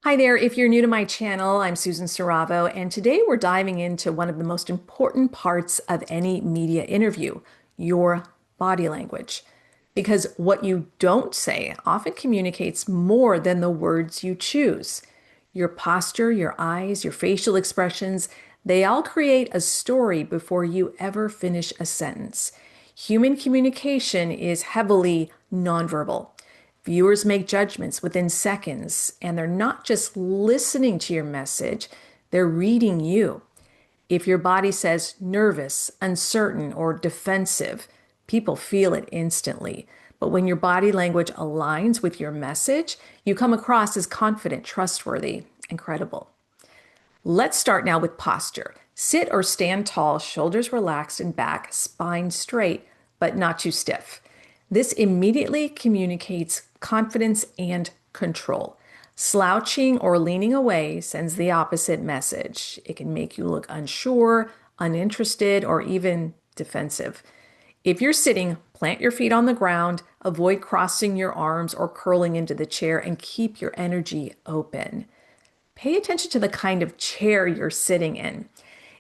Hi there. If you're new to my channel, I'm Susan Siravo, and today we're diving into one of the most important parts of any media interview, your body language. Because what you don't say often communicates more than the words you choose. Your posture, your eyes, your facial expressions, they all create a story before you ever finish a sentence. Human communication is heavily nonverbal. Viewers make judgments within seconds, and they're not just listening to your message, they're reading you. If your body says nervous, uncertain, or defensive, people feel it instantly. But when your body language aligns with your message, you come across as confident, trustworthy, and credible. Let's start now with posture. Sit or stand tall, shoulders relaxed and back, spine straight, but not too stiff. This immediately communicates confidence and control. Slouching or leaning away sends the opposite message. It can make you look unsure, uninterested, or even defensive. If you're sitting, plant your feet on the ground, avoid crossing your arms or curling into the chair, and keep your energy open. Pay attention to the kind of chair you're sitting in.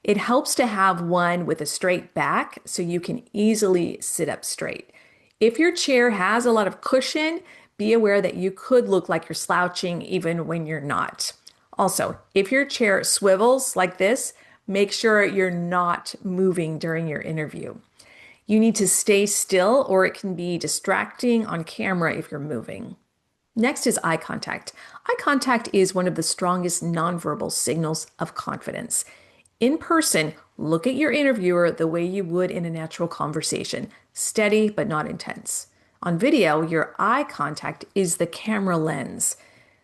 It helps to have one with a straight back so you can easily sit up straight. If your chair has a lot of cushion, be aware that you could look like you're slouching even when you're not. Also, if your chair swivels like this, make sure you're not moving during your interview. You need to stay still, or it can be distracting on camera if you're moving. Next is eye contact. Eye contact is one of the strongest nonverbal signals of confidence. In person, look at your interviewer the way you would in a natural conversation, steady but not intense. On video, your eye contact is the camera lens.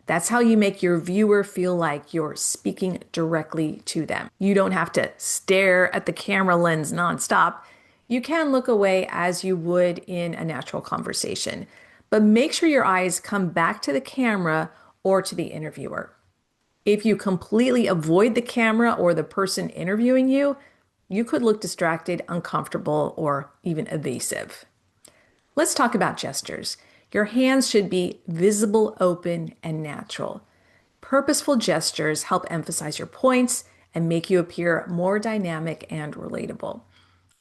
That's how you make your viewer feel like you're speaking directly to them. You don't have to stare at the camera lens nonstop. You can look away as you would in a natural conversation, but make sure your eyes come back to the camera or to the interviewer. If you completely avoid the camera or the person interviewing you, you could look distracted, uncomfortable, or even evasive. Let's talk about gestures. Your hands should be visible, open, and natural. Purposeful gestures help emphasize your points and make you appear more dynamic and relatable.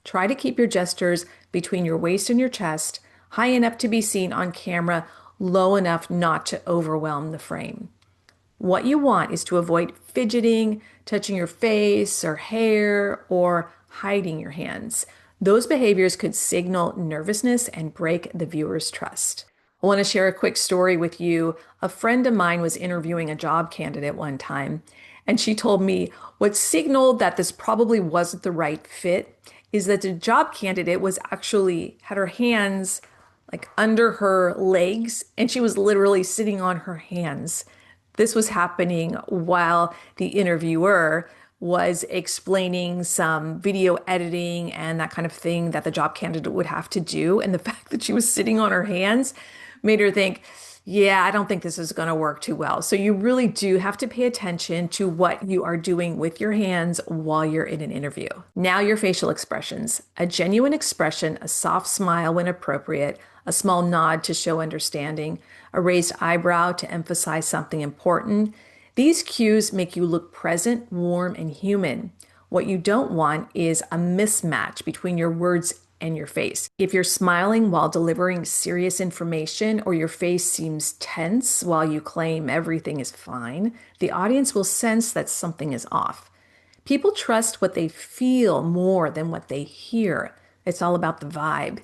Try to keep your gestures between your waist and your chest, high enough to be seen on camera, low enough not to overwhelm the frame. What you want is to avoid fidgeting, touching your face or hair, or hiding your hands. Those behaviors could signal nervousness and break the viewer's trust. I want to share a quick story with you. A friend of mine was interviewing a job candidate one time, and she told me what signaled that this probably wasn't the right fit is that the job candidate was actually had her hands like under her legs, and she was literally sitting on her hands. This was happening while the interviewer was explaining some video editing and that kind of thing that the job candidate would have to do. And the fact that she was sitting on her hands made her think, yeah, I don't think this is going to work too well. So you really do have to pay attention to what you are doing with your hands while you're in an interview. Now, your facial expressions. A genuine expression, a soft smile when appropriate, a small nod to show understanding, a raised eyebrow to emphasize something important. These cues make you look present, warm, and human. What you don't want is a mismatch between your words and your face. If you're smiling while delivering serious information, or your face seems tense while you claim everything is fine, the audience will sense that something is off. People trust what they feel more than what they hear. It's all about the vibe.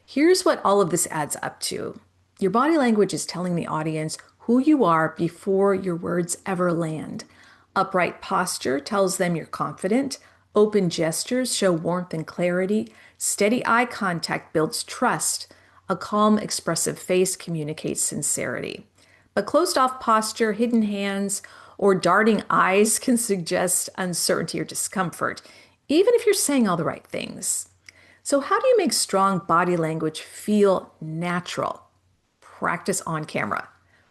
Here's what all of this adds up to. Your body language is telling the audience who you are before your words ever land. Upright posture tells them you're confident. Open gestures show warmth and clarity. Steady eye contact builds trust. A calm, expressive face communicates sincerity. But closed-off posture, hidden hands, or darting eyes can suggest uncertainty or discomfort, even if you're saying all the right things. So how do you make strong body language feel natural? Practice on camera.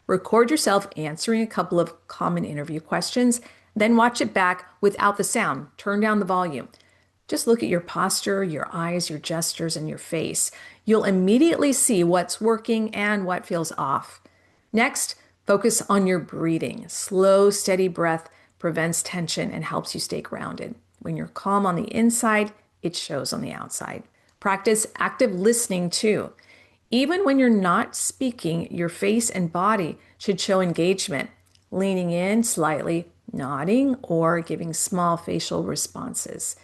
Record yourself answering a couple of common interview questions, then watch it back without the sound. Turn down the volume. Just look at your posture, your eyes, your gestures, and your face. You'll immediately see what's working and what feels off. Next, Focus on your breathing. Slow, steady breath prevents tension and helps you stay grounded. When you're calm on the inside, it shows on the outside. Practice active listening too. Even when you're not speaking, your face and body should show engagement, leaning in slightly, nodding, or giving small facial responses.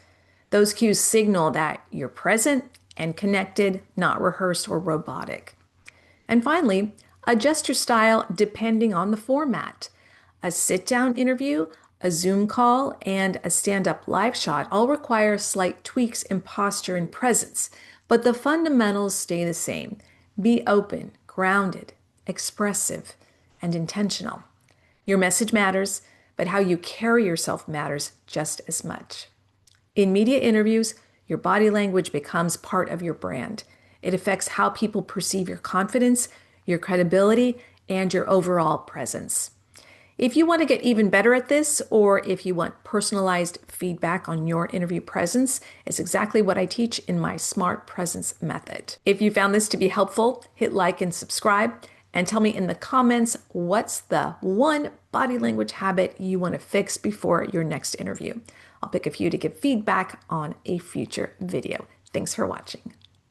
Those cues signal that you're present and connected, not rehearsed or robotic. And finally, adjust your style depending on the format. A sit-down interview, a Zoom call, and a stand-up live shot all require slight tweaks in posture and presence, but the fundamentals stay the same. Be open, grounded, expressive, and intentional. Your message matters, but how you carry yourself matters just as much. In media interviews, your body language becomes part of your brand. It affects how people perceive your confidence, your credibility, and your overall presence. If you want to get even better at this, or if you want personalized feedback on your interview presence, it's exactly what I teach in my SmartPresence Method. If you found this to be helpful, hit like and subscribe, and tell me in the comments what's the one body language habit you want to fix before your next interview. I'll pick a few to give feedback on a future video. Thanks for watching.